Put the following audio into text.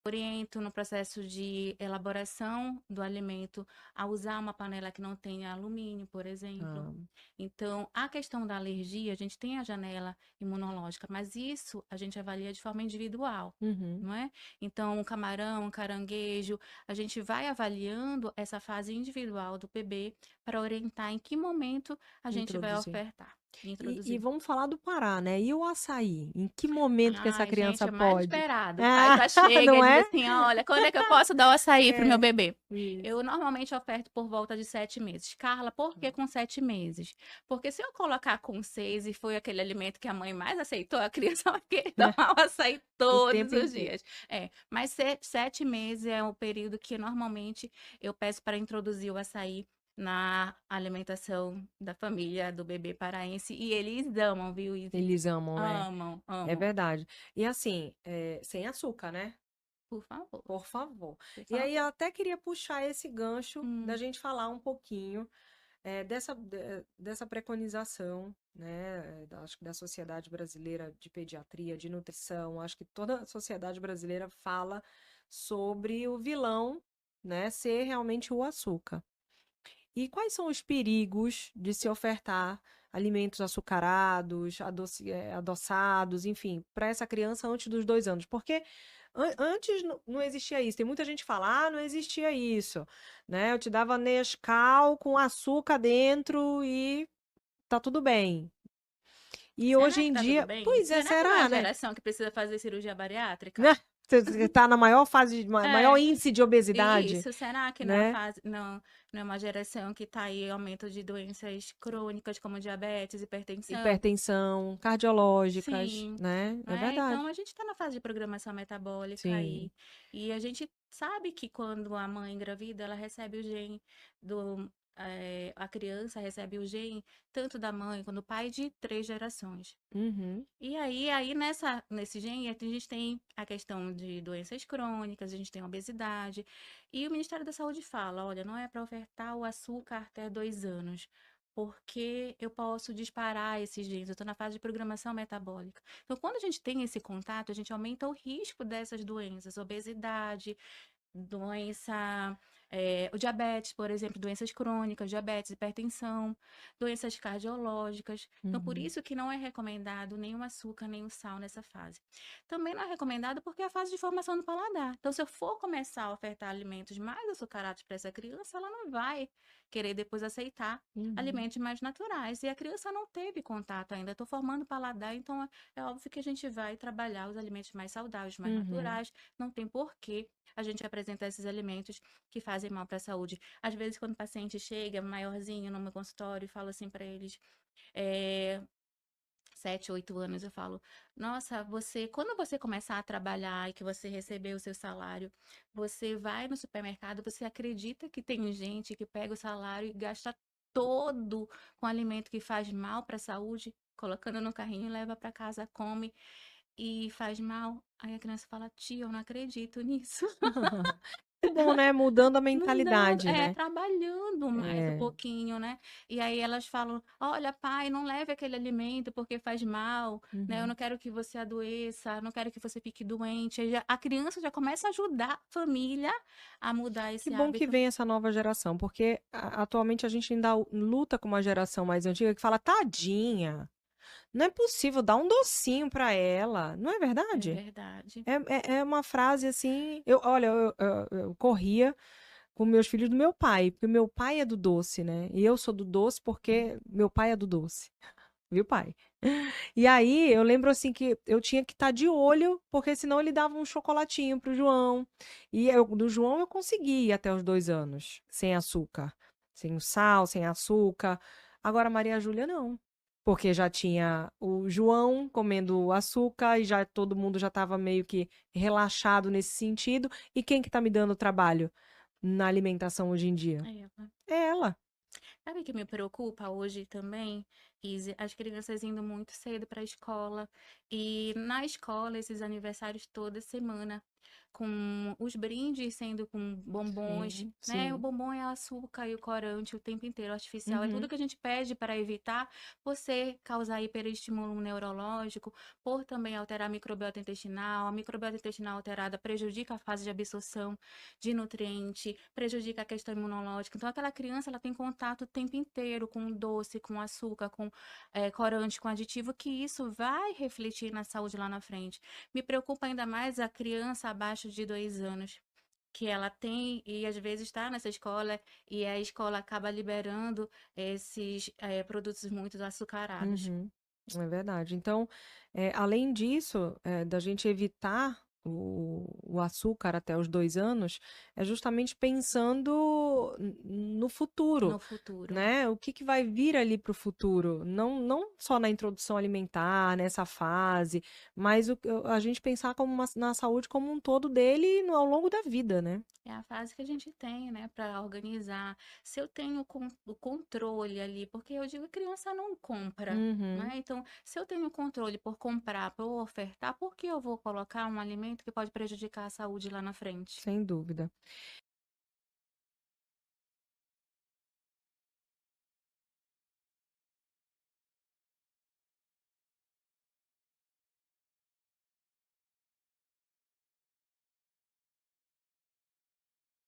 oriento no processo de elaboração do alimento a usar uma panela que não tenha alumínio, por exemplo. Ah, Então, a questão da alergia, a gente tem a janela imunológica, mas isso a gente avalia de forma individual, uhum. não é? Então, o camarão, o caranguejo, a gente vai avaliando essa fase individual do bebê para orientar em que momento a gente vai Introduzir. ofertar e E introduzir. vamos falar do Pará, né? E o açaí? Em que momento que essa Ai, gente, criança é mais pode? esperado. O pai Ah, já chega não e diz é? assim: olha, quando é que eu posso dar o açaí pro meu É, bebê? isso. Eu normalmente oferto por volta de 7 meses. Carla, por que com 7 meses? Porque se eu colocar com 6 e foi aquele alimento que a mãe mais aceitou, a criança vai querer tomar o açaí O todos tempo os inteiro. dias. É, mas 7 meses é o período que normalmente eu peço para introduzir o açaí na alimentação da família do bebê paraense. E eles amam, viu, Izzy? Eles amam, é. Amam, É amam. verdade. E assim, sem açúcar, né? Por favor, Por favor. por E aí eu favor. até queria puxar esse gancho da Hum. gente falar um pouquinho dessa preconização, né? Acho que da Sociedade Brasileira de Pediatria, de Nutrição, acho que toda a sociedade brasileira fala sobre o vilão, né, ser realmente o açúcar. E quais são os perigos de se ofertar alimentos açucarados, adoçados, enfim, para essa criança antes dos 2 anos? Porque antes não existia isso. Tem muita gente que fala, não existia isso, né? Eu te dava Nescau com açúcar dentro e tá tudo bem. E hoje Será que em tá tudo dia, bem? pois é, Será que não é a será, né? geração que precisa fazer cirurgia Né? bariátrica? Você tá na maior fase, maior É, índice de obesidade, isso. Será que não é a né? fase, não é uma geração que tá aí aumento de doenças crônicas como diabetes, hipertensão? Hipertensão, cardiológicas, Sim, né? É né? Então verdade. a gente está na fase de programação metabólica Sim. e a gente sabe que quando a mãe engravida, ela recebe o gene a criança recebe o gene tanto da mãe quanto do pai de 3 gerações. Uhum. E aí nesse gene a gente tem a questão de doenças crônicas, a gente tem obesidade, e o Ministério da Saúde fala, olha, não é para ofertar o açúcar até 2 anos, porque eu posso disparar esses genes, eu estou na fase de programação metabólica. Então, quando a gente tem esse contato, a gente aumenta o risco dessas doenças, obesidade, doença, o diabetes, por exemplo, doenças crônicas, diabetes, hipertensão, doenças cardiológicas. Então, por Uhum. isso que não é recomendado nenhum açúcar, nenhum sal nessa fase. Também não é recomendado porque é a fase de formação do paladar. Então, se eu for começar a ofertar alimentos mais açucarados para essa criança, ela não vai querer depois aceitar Uhum. alimentos mais naturais. E a criança não teve contato ainda. Estou formando o paladar, então é óbvio que a gente vai trabalhar os alimentos mais saudáveis, mais Uhum. naturais. Não tem porquê a gente apresenta esses alimentos que fazem mal para a saúde. Às vezes, quando o paciente chega maiorzinho no meu consultório e fala assim para eles, é, 7, 8 anos, eu falo, nossa, quando você começar a trabalhar e que você receber o seu salário, você vai no supermercado, você acredita que tem gente que pega o salário e gasta todo com alimento que faz mal para a saúde, colocando no carrinho e leva para casa, come e faz mal? Aí a criança fala, tia, eu não acredito nisso. Muito bom, né? Mudando a Mudando, mentalidade, né? trabalhando mais um É. pouquinho, né. E aí elas falam: "Olha, pai, não leve aquele alimento porque faz mal, né, eu Uhum. não quero que você adoeça, não quero que você fique doente". Aí a criança já começa a ajudar a família a mudar Que esse bom que hábito. vem essa nova geração, porque atualmente a gente ainda luta com uma geração mais antiga que fala, tadinha, não é possível dar um docinho pra ela, não é É verdade? verdade. É uma frase assim. Olha, eu corria com meus filhos do meu pai, porque meu pai é do doce, né? E eu sou do doce porque meu pai é do doce. Viu, pai? E aí, eu lembro assim que eu tinha que estar de olho, porque senão ele dava um chocolatinho pro João. E do João eu consegui ir até os 2 anos, sem açúcar. Sem o sal, sem açúcar. Agora, a Maria Júlia não. Porque já tinha o João comendo açúcar e já todo mundo já estava meio que relaxado nesse sentido. E quem que tá me dando trabalho na alimentação hoje em dia? É. É ela. Sabe o que me preocupa hoje também? Easy, as crianças indo muito cedo para a escola, e na escola esses aniversários toda semana, com os brindes sendo com bombons, Sim, né, o sim. bombom é açúcar e o corante o tempo inteiro, artificial, é tudo Uhum, que a gente pede para evitar você causar hiperestímulo neurológico, por também alterar a microbiota intestinal. A microbiota intestinal alterada prejudica a fase de absorção de nutriente, prejudica a questão imunológica. Então, aquela criança ela tem contato o tempo inteiro com doce, com açúcar, com corante, com aditivo, que isso vai refletir na saúde lá na frente. Me preocupa ainda mais a criança abaixo de 2 anos, que ela tem, e às vezes está nessa escola, e a escola acaba liberando esses produtos muito açucarados. uhum. É verdade. Então, além disso, da gente evitar o açúcar até os 2 anos, é justamente pensando no futuro, No futuro. né? O que que vai vir ali para o futuro? Não só na introdução alimentar, nessa fase, mas a gente pensar como na saúde como um todo dele ao longo da vida, né? É a fase que a gente tem, né, para organizar. Se eu tenho o controle ali, porque eu digo, criança não compra, Uhum, né? Então, se eu tenho controle por comprar, por ofertar, por que eu vou colocar um alimento que pode prejudicar a saúde lá na frente? sem dúvida.